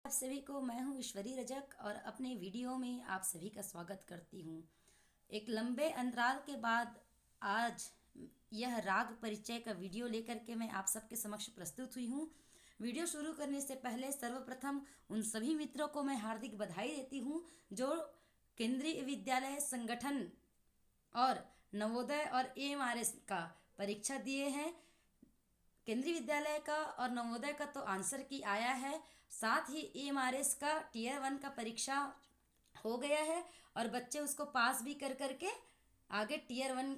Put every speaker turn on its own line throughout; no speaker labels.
आप सभी को मैं हूं ईश्वरी रजक और अपने वीडियो में आप सभी का स्वागत करती हूं। एक लंबे अंतराल के बाद आज यह राग परिचय का वीडियो लेकर के मैं आप सबके समक्ष प्रस्तुत हुई हूं। वीडियो शुरू करने से पहले सर्वप्रथम उन सभी मित्रों को मैं हार्दिक बधाई देती हूं जो केंद्रीय विद्यालय संगठन और नवोदय और एएमआरएस का परीक्षा दिए हैं। केंद्रीय विद्यालय का और नवोदय का तो आंसर की आया है, साथ ही एएमआरएस का टीयर 1 का परीक्षा हो गया है और बच्चे उसको पास भी कर करके आगे टीयर 1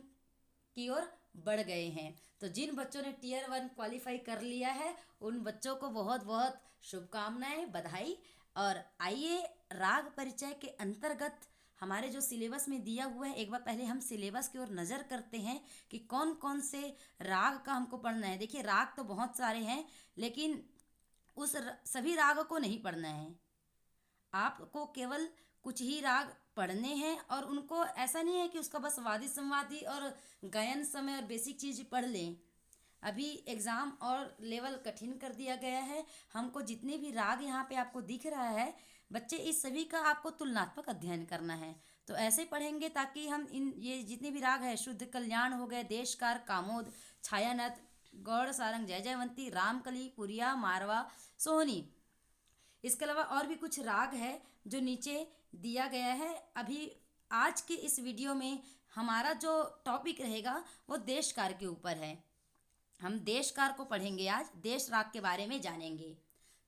की ओर बढ़ गए हैं। तो जिन बच्चों ने टीयर 1 क्वालिफाई कर लिया है उन बच्चों को बहुत बहुत शुभकामनाएं, बधाई। और आइए राग परिचय के अंतर्गत हमारे जो सिलेबस में दिया हुआ है, एक बार पहले हम सिलेबस की ओर नज़र करते हैं कि कौन कौन से राग का हमको पढ़ना है। देखिए, राग तो बहुत सारे हैं लेकिन सभी राग को नहीं पढ़ना है। आपको केवल कुछ ही राग पढ़ने हैं और उनको ऐसा नहीं है कि उसका बस वादी संवादी और गायन समय और बेसिक चीज़ पढ़ लें। अभी एग्ज़ाम और लेवल कठिन कर दिया गया है। हमको जितने भी राग यहाँ पे आपको दिख रहा है बच्चे, इस सभी का आपको तुलनात्मक अध्ययन करना है। तो ऐसे पढ़ेंगे ताकि हम ये जितने भी राग है, शुद्ध कल्याण हो गए, देशकार, कामोद, छायानत, गौड़ सारंग, जय जयवंती, रामकली, पुरिया, मारवा, सोहनी, इसके अलावा और भी कुछ राग है जो नीचे दिया गया है। अभी आज के इस वीडियो में हमारा जो टॉपिक रहेगा वो देशकार के ऊपर है। हम देशकार को पढ़ेंगे, आज देश राग के बारे में जानेंगे।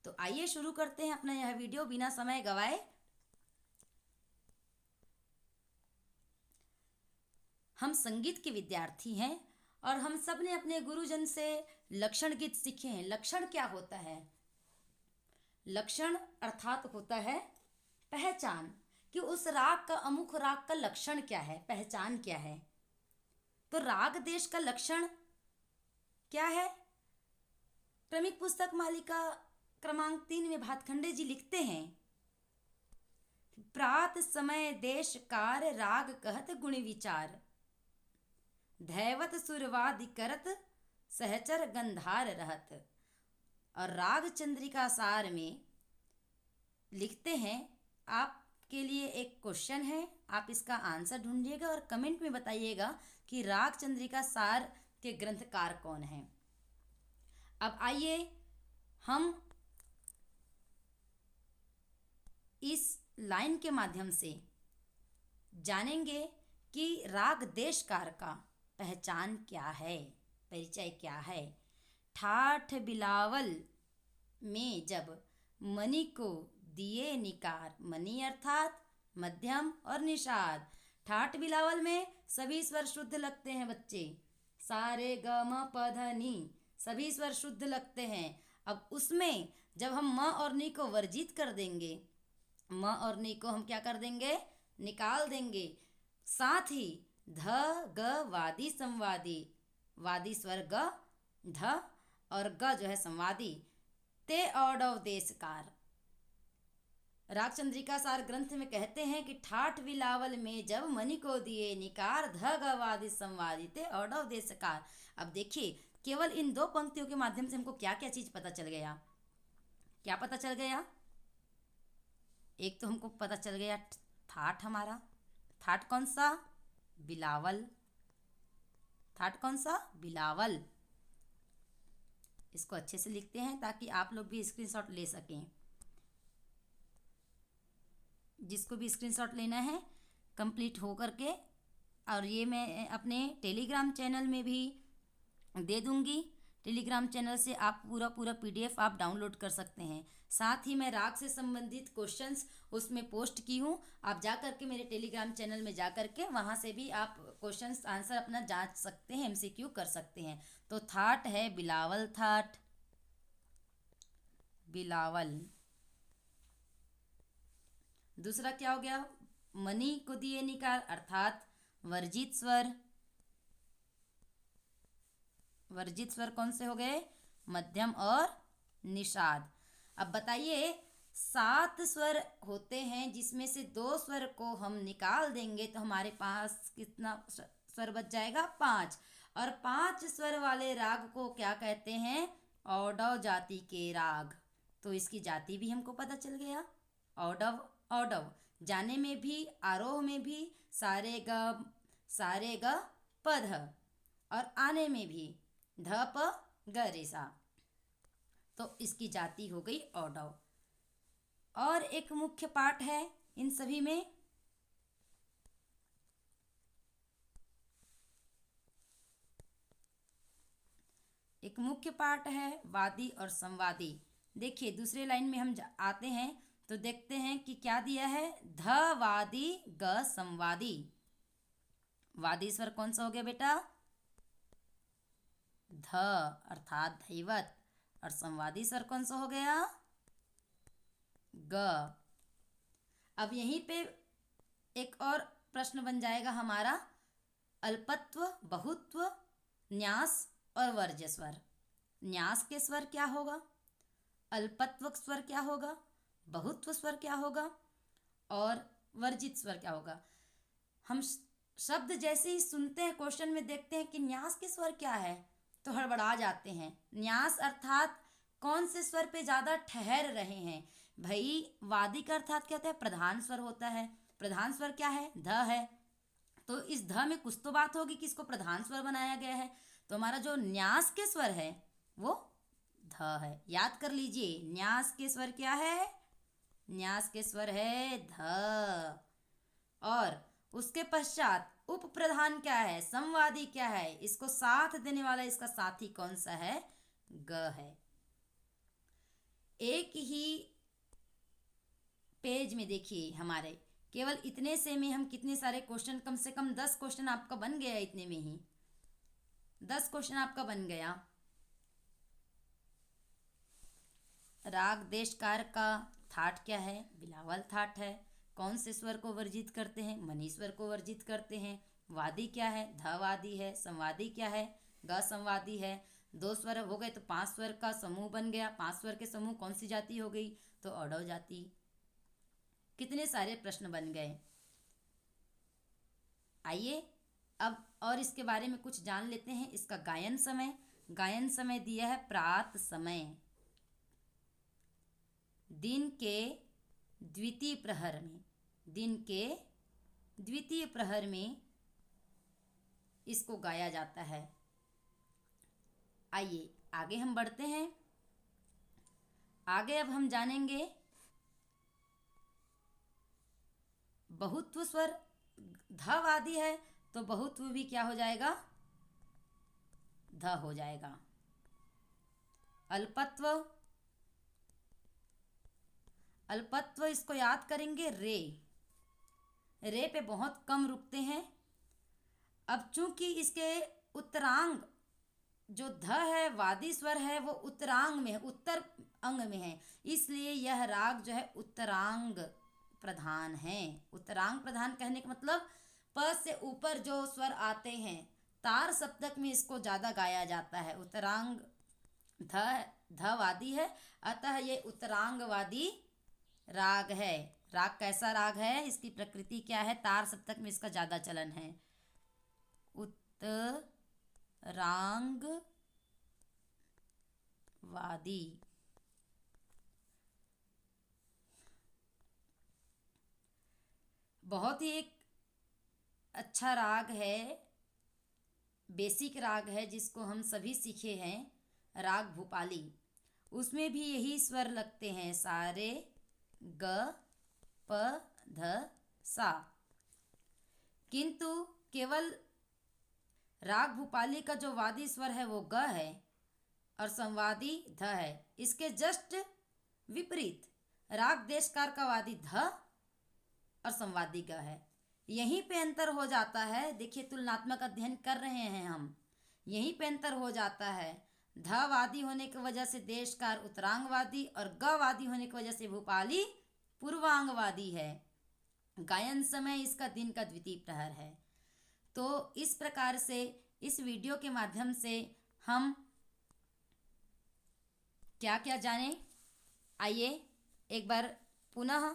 तो आइए शुरू करते हैं अपना यह वीडियो बिना समय गवाए। हम संगीत के विद्यार्थी हैं और हम सब ने अपने गुरुजन से लक्षण गीत सीखे हैं। लक्षण क्या होता है? लक्षण अर्थात होता है पहचान, कि उस राग का, अमुक राग का लक्षण क्या है, पहचान क्या है। तो राग देश का लक्षण क्या है? क्रमिक पुस्तक मालिका क्रमांक 3 में भातखंडे जी लिखते हैं, प्रात समय देश कार राग कहत गुण विचार, धैवत सुरवादि करत सहचर गंधार रहत। और राग चंद्रिका सार में लिखते हैं, आपके लिए एक क्वेश्चन है, आप इसका आंसर ढूंढिएगा और कमेंट में बताइएगा कि राग चंद्रिका सार के ग्रंथकार कौन हैं। अब आइए हम इस लाइन के माध्यम से जानेंगे कि राग देशकार का पहचान क्या है, परिचय क्या है। ठाठ बिलावल में जब मणि को दिए निकार, मणि अर्थात मध्यम और निषाद। ठाठ बिलावल में सभी स्वर शुद्ध लगते हैं बच्चे, सारे ग म प ध नी सभी स्वर शुद्ध लगते हैं। अब उसमें जब हम म और नी को वर्जित कर देंगे, म और नी को हम क्या कर देंगे, निकाल देंगे। साथ ही ध ग वादी संवादी, वादी स्वर ग ध और ग जो है संवादी, ते औडव देशकार। राग चंद्रिका सार ग्रंथ में कहते हैं कि ठाठ बिलावल में जब मणि को दिए निकार, ध ग वादी संवादी, ते औडव देशकार। अब देखिए, केवल इन दो पंक्तियों के माध्यम से हमको क्या क्या चीज पता चल गया। क्या पता चल गया? एक तो हमको पता चल गया ठाठ, हमारा ठाठ कौन सा? बिलावल। ठाठ कौन सा? बिलावल। इसको अच्छे से लिखते हैं ताकि आप लोग भी स्क्रीनशॉट ले सकें। जिसको भी स्क्रीनशॉट लेना है कंप्लीट हो करके, और ये मैं अपने टेलीग्राम चैनल में भी दे दूंगी। टेलीग्राम चैनल से आप पूरा पीडीएफ आप डाउनलोड कर सकते हैं। साथ ही मैं राग से संबंधित क्वेश्चंस उसमें पोस्ट की हूँ, आप जा कर के मेरे टेलीग्राम चैनल में जा कर के वहाँ से भी आप क्वेश्चंस आंसर अपना जांच सकते हैं, एमसीक्यू कर सकते हैं। तो थाट है बिलावल, थाट बिलावल। दूसरा क्या हो गया? मणि को दिए निकार अर्थात वर्जित स्वर। वर्जित स्वर कौन से हो गए? मध्यम और निषाद। अब बताइए, 7 स्वर होते हैं जिसमें से 2 स्वर को हम निकाल देंगे तो हमारे पास कितना स्वर बच जाएगा? 5। और 5 स्वर वाले राग को क्या कहते हैं? औडव जाति के राग। तो इसकी जाति भी हमको पता चल गया। औडव, औडव जाने में भी, आरोह में भी सारे ग प ध, और आने में भी ध प ग रे सा, तो इसकी जाति हो गई औडव। और एक मुख्य पाठ है इन सभी में, एक मुख्य पाठ है वादी और संवादी। देखिए दूसरे लाइन में हम आते हैं तो देखते हैं कि क्या दिया है, ध वादी ग संवादी। वादी स्वर कौन सा हो गया बेटा, ध अर्थात धैवत, और संवादी स्वर कौन सा हो गया, ग। अब यहीं पे एक और प्रश्न बन जाएगा हमारा, अल्पत्व, बहुत्व, न्यास और वर्ज्य स्वर। न्यास के स्वर क्या होगा, अल्पत्व स्वर क्या होगा, बहुत्व स्वर क्या होगा, और वर्जित स्वर क्या होगा। हम शब्द जैसे ही सुनते हैं, क्वेश्चन में देखते हैं कि न्यास के स्वर क्या है, तो हड़बड़ा जाते हैं। न्यास अर्थात कौन से स्वर पे ज़्यादा ठहर रहे हैं। भाई वादी का अर्थात क्या होता है, प्रधान स्वर होता है। प्रधान स्वर क्या है, ध है, तो इस ध में कुछ तो बात होगी कि इसको प्रधान स्वर बनाया गया है। तो हमारा जो न्यास के स्वर है वो ध है। याद कर लीजिए, न्यास के स्वर क्या है, न्यास के स्वर है ध। और उसके पश्चात उप प्रधान क्या है, संवादी क्या है, इसको साथ देने वाला इसका साथी कौन सा है, ग है। एक ही पेज में देखिए हमारे, केवल इतने से में हम कितने सारे क्वेश्चन, कम से कम 10 क्वेश्चन आपका बन गया, इतने में ही 10 क्वेश्चन आपका बन गया। राग देश कार का थाट क्या है, बिलावल थाट है। कौन से स्वर को वर्जित करते हैं, मनी स्वर को वर्जित करते हैं। वादी क्या है, ध वादी है। संवादी क्या है, ग संवादी है। 2 स्वर हो गए तो 5 स्वर का समूह बन गया। 5 स्वर के समूह कौन सी जाति हो गई, तो औडव जाति। कितने सारे प्रश्न बन गए। आइए अब और इसके बारे में कुछ जान लेते हैं। इसका गायन समय, गायन समय दिया है प्रात समय, दिन के द्वितीय प्रहर में। दिन के द्वितीय प्रहर में इसको गाया जाता है। आइए आगे हम बढ़ते हैं। आगे अब हम जानेंगे बहुत्व स्वर। ध वादी है तो बहुत्व भी क्या हो जाएगा, ध हो जाएगा। अल्पत्व, अल्पत्व इसको याद करेंगे रे, रे पे बहुत कम रुकते हैं। अब चूंकि इसके उत्तरांग जो ध है, वादी स्वर है, वो उत्तरांग में है, उत्तर अंग में है, इसलिए यह राग जो है उत्तरांग प्रधान है। उत्तरांग प्रधान कहने का मतलब प से ऊपर जो स्वर आते हैं, तार सप्तक में इसको ज़्यादा गाया जाता है। उत्तरांग ध वादी है, अतः ये उत्तरांगवादी राग है। राग कैसा राग है, इसकी प्रकृति क्या है, तार सप्तक में इसका ज़्यादा चलन है। उत्तरांगवादी। बहुत ही एक अच्छा राग है, बेसिक राग है, जिसको हम सभी सीखे हैं, राग भूपाली। उसमें भी यही स्वर लगते हैं, सारे ग प ध सा। किंतु केवल राग भूपाली का जो वादी स्वर है वो ग है और संवादी ध है। इसके जस्ट विपरीत राग देशकार का वादी ध और संवादी ग है। यहीं पे अंतर हो जाता है। देखिए तुलनात्मक अध्ययन कर रहे हैं हम, यहीं पे अंतर हो जाता है। ध वादी होने की वजह से देशकार उत्तरांगवादी और ग वादी होने की वजह से भूपाली पूर्वांगवादी है। गायन समय इसका दिन का द्वितीय प्रहर है। तो इस प्रकार से इस वीडियो के माध्यम से हम क्या क्या जाने, आइए एक बार पुनः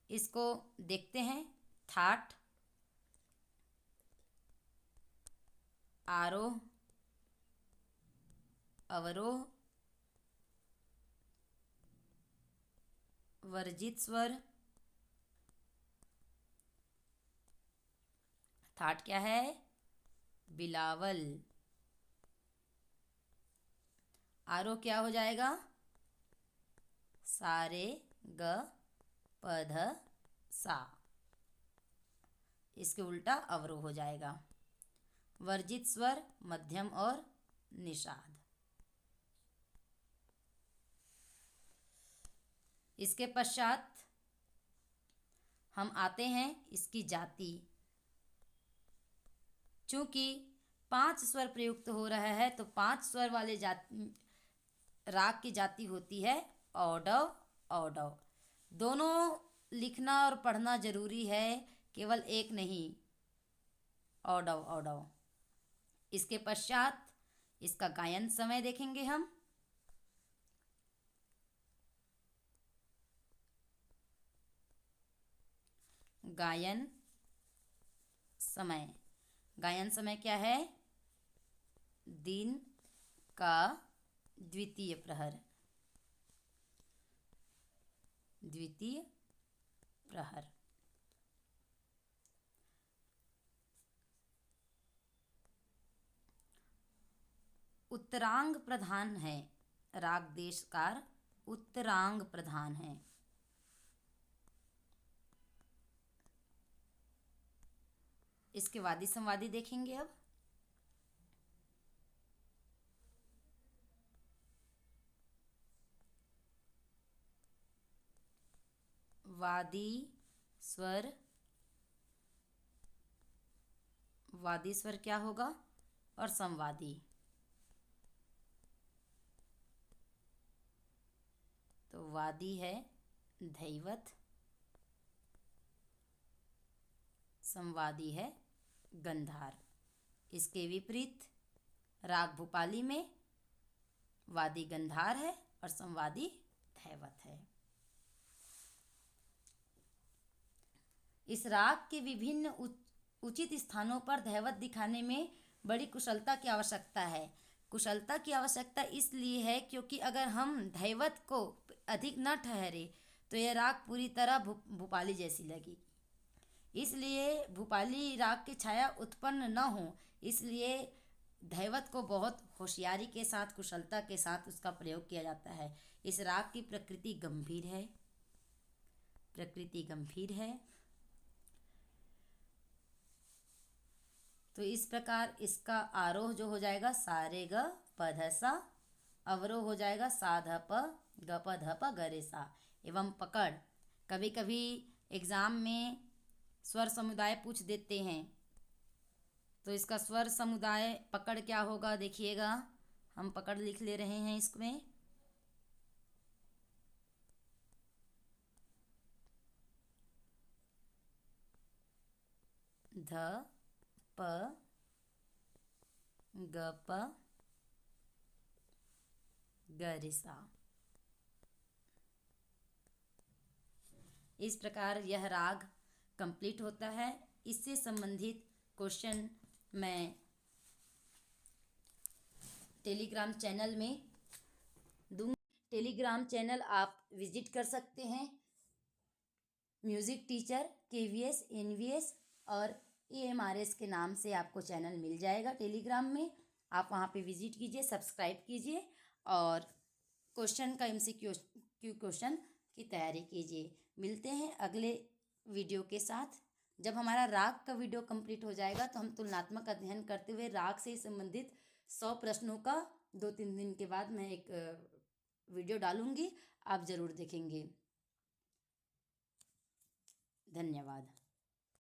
इसको देखते हैं। थाट, आरोह, अवरोह, वर्जित स्वर। थाट क्या है? बिलावल। आरोह क्या हो जाएगा? सारे ग प ध सा। इसके उल्टा अवरोह हो जाएगा। वर्जित स्वर मध्यम और निषाद। इसके पश्चात हम आते हैं इसकी जाति। चूंकि 5 स्वर प्रयुक्त हो रहा है तो 5 स्वर वाले राग की जाति होती है औडव औडव। दोनों लिखना और पढ़ना जरूरी है, केवल एक नहीं। औडव औडव। इसके पश्चात इसका गायन समय देखेंगे हम। गायन समय। गायन समय क्या है? दिन का द्वितीय प्रहर। द्वितीय प्रहर। उत्तरांग प्रधान है। राग देशकार उत्तरांग प्रधान है। इसके वादी संवादी देखेंगे अब। वादी स्वर। वादी स्वर क्या होगा? और संवादी। तो वादी है धैवत, संवादी है गंधार। इसके विपरीत राग भूपाली में वादी गंधार है और संवादी धैवत है। इस राग के विभिन्न उचित स्थानों पर धैवत दिखाने में बड़ी कुशलता की आवश्यकता है। कुशलता की आवश्यकता इसलिए है क्योंकि अगर हम धैवत को अधिक न ठहरे तो यह राग पूरी तरह भूपाली जैसी लगेगी। इसलिए भूपाली राग की छाया उत्पन्न न हो, इसलिए धैवत को बहुत होशियारी के साथ, कुशलता के साथ उसका प्रयोग किया जाता है। इस राग की प्रकृति गंभीर है। प्रकृति गंभीर है। तो इस प्रकार इसका आरोह जो हो जाएगा सा रे ग प ध सा। अवरोह हो जाएगा सा ध प ग प ध प ग रे सा। एवं पकड़, कभी कभी एग्जाम में स्वर समुदाय पूछ देते हैं, तो इसका स्वर समुदाय पकड़ क्या होगा देखिएगा। हम पकड़ लिख ले रहे हैं इसमें। ध प ग प ग रे सा। इस प्रकार यह राग कंप्लीट होता है। इससे संबंधित क्वेश्चन मैं टेलीग्राम चैनल में दूंगी। टेलीग्राम चैनल आप विजिट कर सकते हैं। म्यूज़िक टीचर KVS NVS और AMRS के नाम से आपको चैनल मिल जाएगा टेलीग्राम में। आप वहाँ पे विजिट कीजिए, सब्सक्राइब कीजिए और क्वेश्चन का MCQ क्वेश्चन की तैयारी कीजिए। मिलते हैं अगले वीडियो के साथ। जब हमारा राग का वीडियो कंप्लीट हो जाएगा तो हम तुलनात्मक अध्ययन करते हुए राग से संबंधित 100 प्रश्नों का 2-3 दिन के बाद मैं एक वीडियो डालूंगी। आप ज़रूर देखेंगे। धन्यवाद।